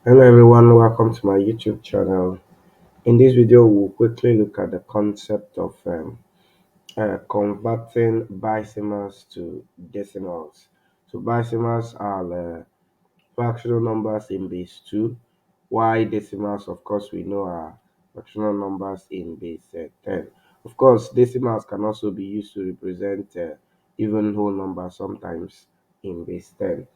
Hello everyone, welcome to my YouTube channel. In this video, we'll quickly look at the concept of converting bicimals to decimals. So bicimals are fractional numbers in base 2, while decimals, of course, we know are fractional numbers in base 10. Of course, decimals can also be used to represent even whole numbers sometimes in base 10.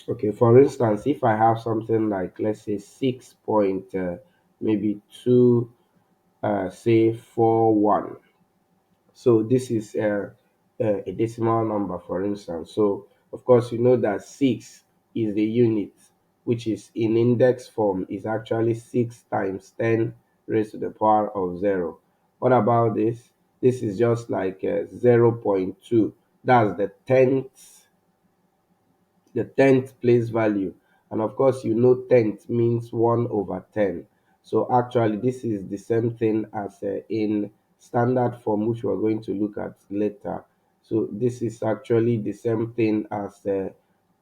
Okay, for instance, if I have something like, let's say, 6 point maybe 2, say 41. So this is a decimal number, for instance. So of course, you know that 6 is the unit, which is in index form is actually 6 times 10 raised to the power of 0. What about this? This is just like 0 0.2. That's the tenth place value. And of course, you know tenth means 1 over 10. So actually, this is the same thing as in standard form, which we're going to look at later. So this is actually the same thing as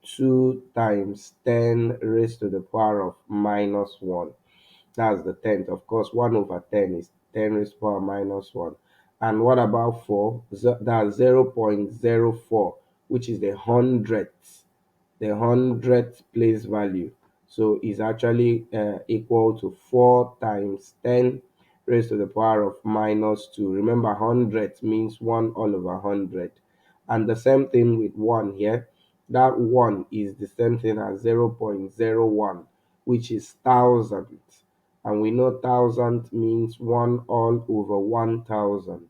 2 times 10 raised to the power of minus 1. That's the tenth. Of course, 1 over 10 is 10 raised to the power minus 1. And what about 4? That's 0.04, which is the hundredth place value. So it's actually equal to 4 times 10 raised to the power of minus 2. Remember, 100 means 1 all over 100. And the same thing with 1 here. That 1 is the same thing as 0.01, which is thousand. And we know thousand means 1 all over 1000.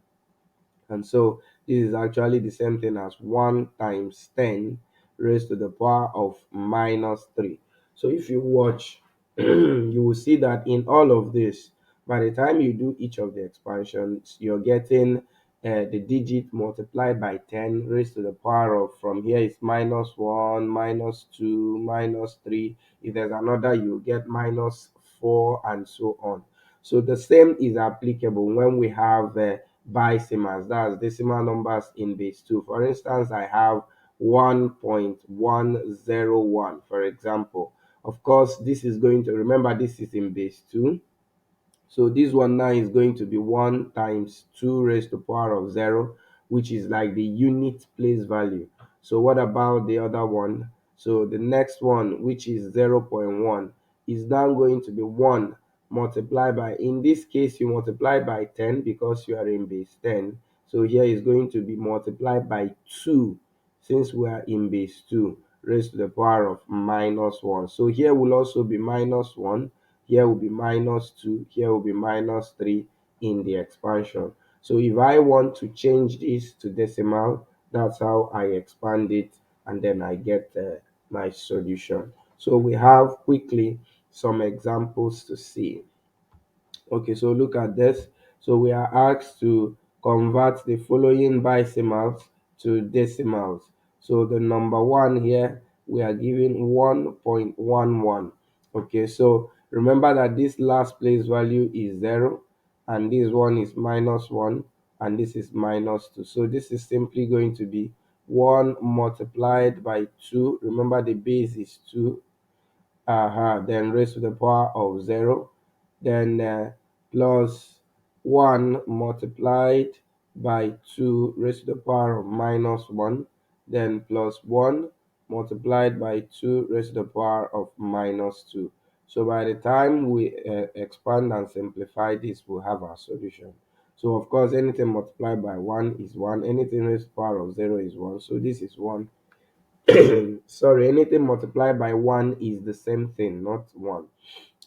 And so this is actually the same thing as 1 times 10 raised to the power of minus 3. So if you watch, you will see that in all of this, by the time you do each of the expansions, you're getting the digit multiplied by 10 raised to the power of, from here is minus 1, minus 2, minus 3. If there's another, you get minus 4, and so on. So the same is applicable when we have bicimals, that's decimal numbers in base 2. For instance, I have 1.101, for example. Of course, this is going to, remember, this is in base 2. So this one now is going to be 1 times 2 raised to the power of 0, which is like the unit place value. So what about the other one? So the next one, which is 0.1, is now going to be 1 multiplied by, in this case, you multiply by 10 because you are in base 10. So here is going to be multiplied by 2 since we are in base 2 raised to the power of minus 1. So here will also be minus 1, here will be minus 2, here will be minus 3 in the expansion. So if I want to change this to decimal, that's how I expand it, and then I get my solution. So we have quickly some examples to see. Okay, so look at this. So we are asked to convert the following bicimals to decimals. So the number one here, we are given 1.11. Okay, so remember that this last place value is 0, and this one is minus 1, and this is minus 2. So this is simply going to be 1 multiplied by 2. Remember, the base is 2, then raised to the power of 0, then plus 1 multiplied by 2 raised to the power of minus 1, then plus 1 multiplied by 2 raised to the power of minus 2. So by the time we expand and simplify this, we'll have our solution. So of course, anything multiplied by 1 is 1, anything raised to the power of 0 is 1. So this is 1. Sorry, anything multiplied by 1 is the same thing, not 1.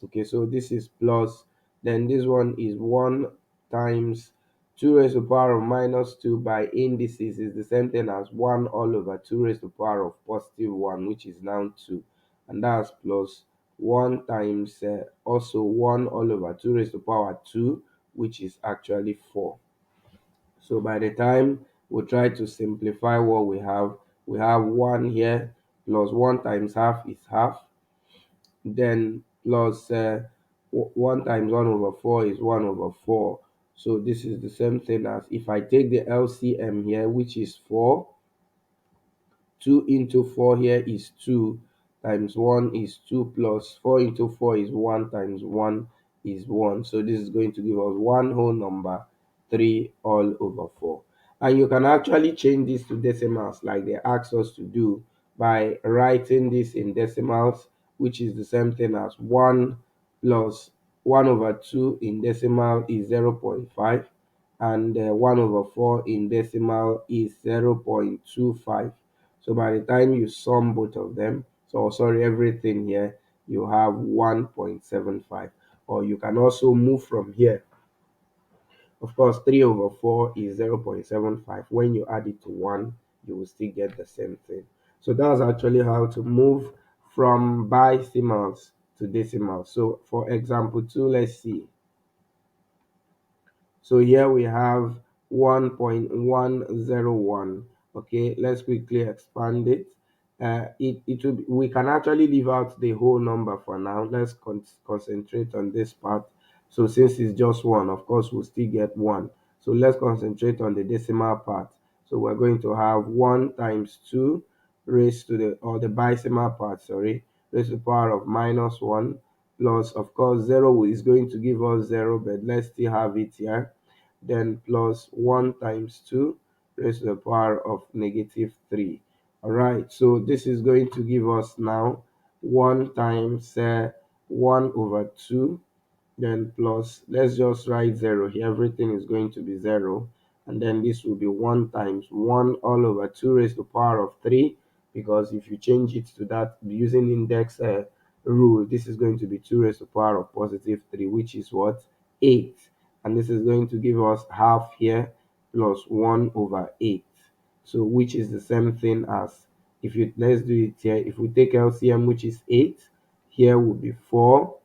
Okay, so this is plus, then this one is 1 times 2 raised to the power of minus 2 by indices is the same thing as 1 all over 2 raised to the power of positive 1, which is now 2. And that's plus 1 times also 1 all over 2 raised to the power 2, which is actually 4. So by the time we try to simplify what we have 1 here, plus 1 times half is half, then plus 1 times 1 over 4 is 1 over 4. So this is the same thing as if I take the LCM here, which is 4. 2 into 4 here is 2. times 1 is 2 plus 4 into 4 is 1 times 1 is 1. So this is going to give us one whole number, 3 all over 4. And you can actually change this to decimals like they asked us to do by writing this in decimals, which is the same thing as 1 plus 1 over 2 in decimal is 0.5, and 1 over 4 in decimal is 0.25. So by the time you sum both of them, so sorry, everything here, you have 1.75. Or you can also move from here. Of course, 3 over 4 is 0.75. When you add it to 1, you will still get the same thing. So that's actually how to move from bicimals to decimals. So for example 2, let's see. So here we have 1.101. Okay, let's quickly expand it. We can actually leave out the whole number for now. Let's concentrate on this part. So since it's just one, of course we'll still get one. So let's concentrate on the decimal part. So we're going to have 1 times 2 raised to the, or the bicimal part, sorry, raised to the power of minus 1, plus of course 0 is going to give us 0, but let's still have it here. Then plus 1 times 2 raised to the power of negative 3. All right, so this is going to give us now 1 times 1 over 2, then plus, let's just write 0 here, everything is going to be 0, and then this will be 1 times 1 all over 2 raised to the power of 3, because if you change it to that using index rule, this is going to be 2 raised to the power of positive 3, which is what, 8, and this is going to give us half here plus 1 over 8, so which is the same thing as, if you, let's do it here, if we take LCM, which is 8, here will be 4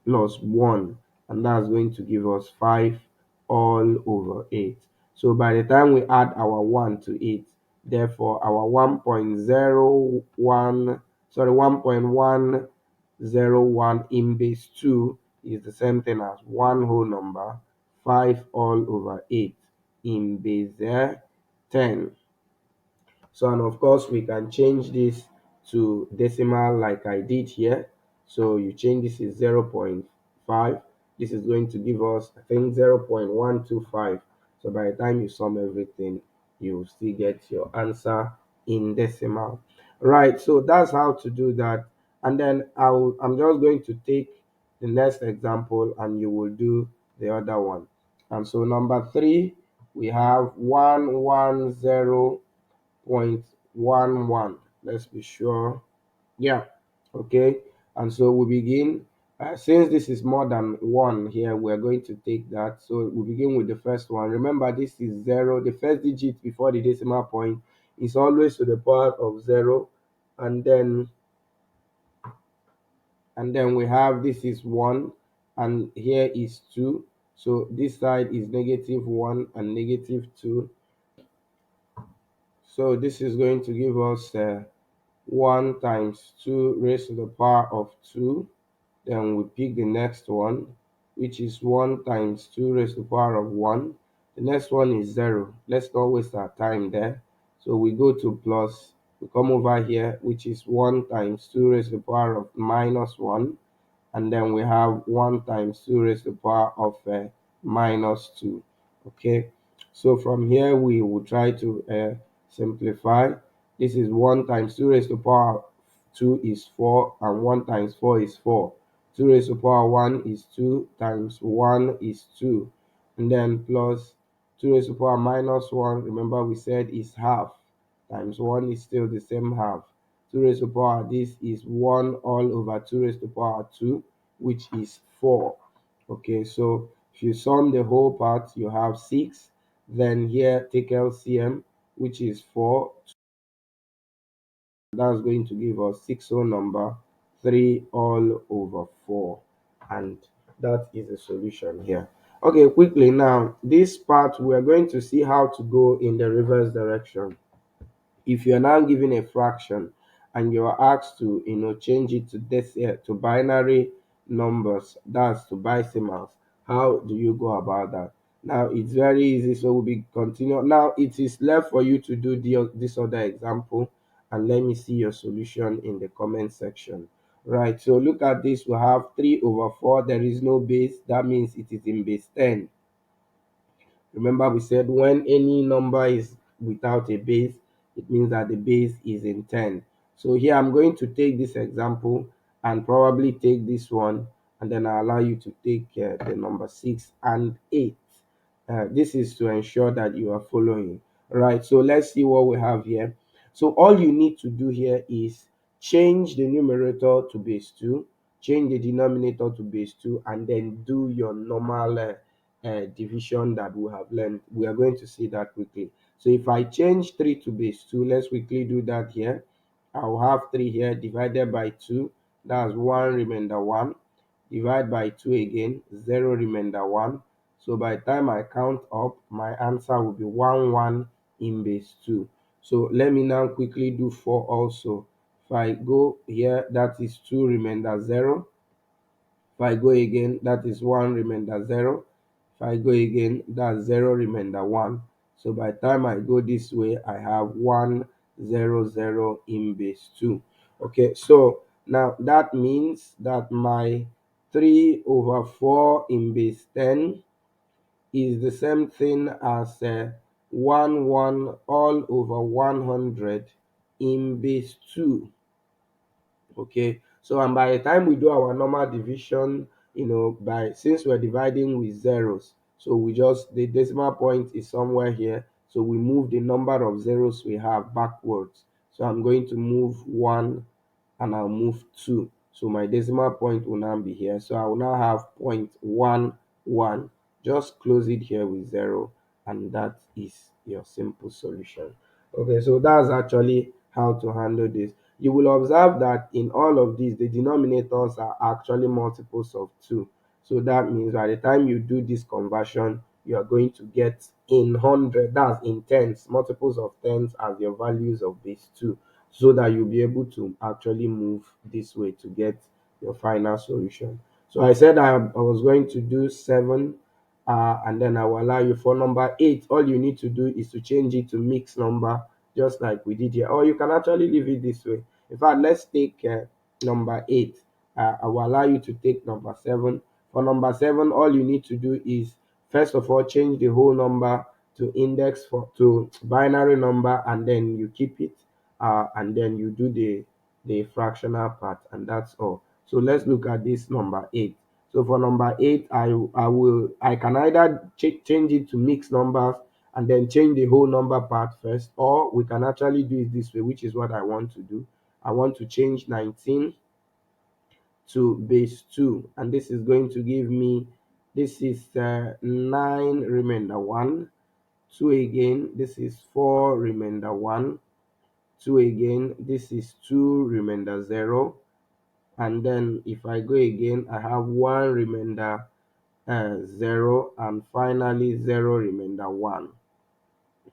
plus 1, and that's going to give us 5 all over 8. So by the time we add our 1 to it, therefore our 1.01, sorry, 1.101 in base 2 is the same thing as one whole number, 5 all over 8 in base 10. So, and of course we can change this to decimal like I did here. So you change this is 0.5. This is going to give us, I think, 0.125. So by the time you sum everything, you still get your answer in decimal. Right, so that's how to do that. And then I'm just going to take the next example and you will do the other one. And so number 3, we have 110 0.11. Let's be sure. Yeah. Okay. And so we begin. Since this is more than 1 here, we're going to take that. So we begin with the first one. Remember, this is 0. The first digit before the decimal point is always to the power of 0. And then we have, this is 1, and here is 2. So this side is negative 1 and negative 2. So this is going to give us 1 times 2 raised to the power of 2. Then we pick the next one, which is 1 times 2 raised to the power of 1. The next one is 0. Let's not waste our time there. So we go to plus, we come over here, which is 1 times 2 raised to the power of minus 1. And then we have 1 times 2 raised to the power of minus 2. Okay, so from here we will try to simplify. This is 1 times 2 raised to the power 2 is 4, and 1 times 4 is 4. 2 raised to the power 1 is 2, times 1 is 2, and then plus 2 raised to the power minus 1, remember we said is half, times 1 is still the same half. 2 raised to the power, this is 1 all over 2 raised to the power 2, which is 4. Okay, so if you sum the whole part, you have 6. Then here take LCM, which is 4. That's going to give us 6 whole number, 3 all over 4. And that is the solution here. Okay, quickly now, this part we're going to see how to go in the reverse direction. If you're now given a fraction and you're asked to change it to this to binary numbers, that's to bicimals, how do you go about that? Now it's very easy, so we'll be continue. Now it is left for you to do this other example, and let me see your solution in the comment section. Right, so look at this. We have 3 over 4. There is no base. That means it is in base 10. Remember we said when any number is without a base, it means that the base is in 10. So here I'm going to take this example and probably take this one, and then I'll allow you to take the number 6 and 8. This is to ensure that you are following. Right, so let's see what we have here. So all you need to do here is change the numerator to base 2, change the denominator to base 2, and then do your normal division that we have learned. We are going to see that quickly. So if I change 3 to base 2, let's quickly do that here. I'll have 3 here divided by 2. That's 1 remainder 1. Divide by 2 again, 0 remainder 1. So by the time I count up, my answer will be 1, 1 in base 2. So let me now quickly do 4 also. If I go here, that is 2 remainder 0. If I go again, that is 1 remainder 0. If I go again, that's 0 remainder 1. So by the time I go this way, I have 1, 0, 0 in base 2. Okay, so now that means that my 3 over 4 in base 10 is the same thing as 1, 1 all over 100 in base 2. Okay, so and by the time we do our normal division, by since we're dividing with zeros, so we just the decimal point is somewhere here, so we move the number of zeros we have backwards. So I'm going to move 1 and I'll move 2. So my decimal point will now be here. So I will now have 0.11. Just close it here with 0, and that is your simple solution. Okay, so that's actually how to handle this. You will observe that in all of these, the denominators are actually multiples of 2. So that means by the time you do this conversion, you are going to get in 100, that's in tens, multiples of tens as your values of base 2, so that you'll be able to actually move this way to get your final solution. So I said I was going to do 7, and then I will allow you for number 8. All you need to do is to change it to mixed number, just like we did here, or you can actually leave it this way. In fact, let's take number 8. I will allow you to take number 7. For number 7, all you need to do is first of all change the whole number to index for to binary number, and then you keep it, and then you do the fractional part, and that's all. So let's look at this number 8. So for number 8, I can either change it to mixed numbers and then change the whole number part first, or we can actually do it this way, which is what I want to do. I want to change 19 to base 2, and this is going to give me, this is 9 remainder 1, 2 again, this is 4 remainder 1, 2 again, this is 2 remainder 0, and then if I go again, I have 1 remainder 0, and finally 0 remainder 1.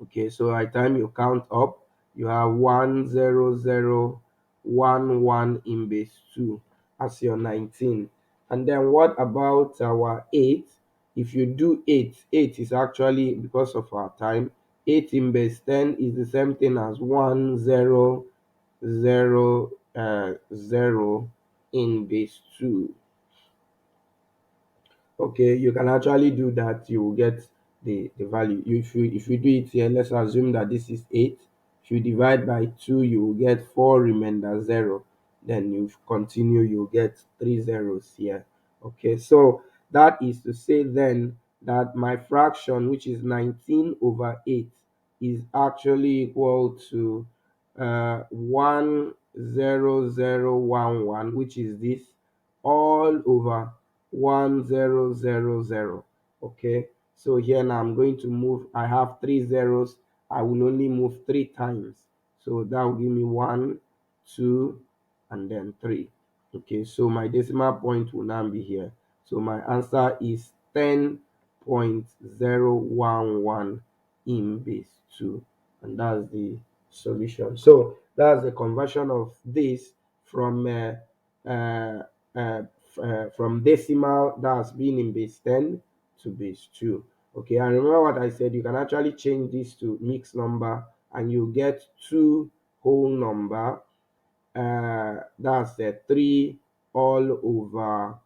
Okay, so by the time you count up, you have 1, 0, 0, 1, 1 in base 2 as your 19. And then what about our 8? If you do 8, 8 is actually, because of our time, 8 in base 10 is the same thing as 1, 0, 0, 0 in base 2. Okay, you can actually do that. You will get the value. If you do it here, let's assume that this is 8. If you divide by 2, you will get 4 remainder 0. Then you continue, you get 3 zeros here. Okay, so that is to say then that my fraction, which is 19 over 8, is actually equal to 10011, which is this, all over 1000. Okay, so here now I'm going to move, I have 3 zeros, I will only move 3 times, so that will give me 1, 2, and then 3. Okay, so my decimal point will now be here, so my answer is 10.011 in base 2, and that's the solution. So that's the conversion of this from uh, uh, from decimal that's been in base 10 to base 2. Okay, and remember what I said, you can actually change this to mixed number and you get 2 whole number, that's 3 all over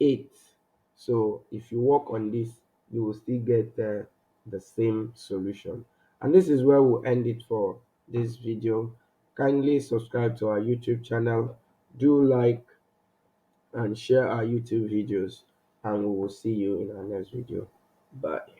8. So if you work on this, you will still get the same solution. And this is where we'll end it for this video. Kindly subscribe to our YouTube channel, do like and share our YouTube videos, and we will see you in our next video. Bye.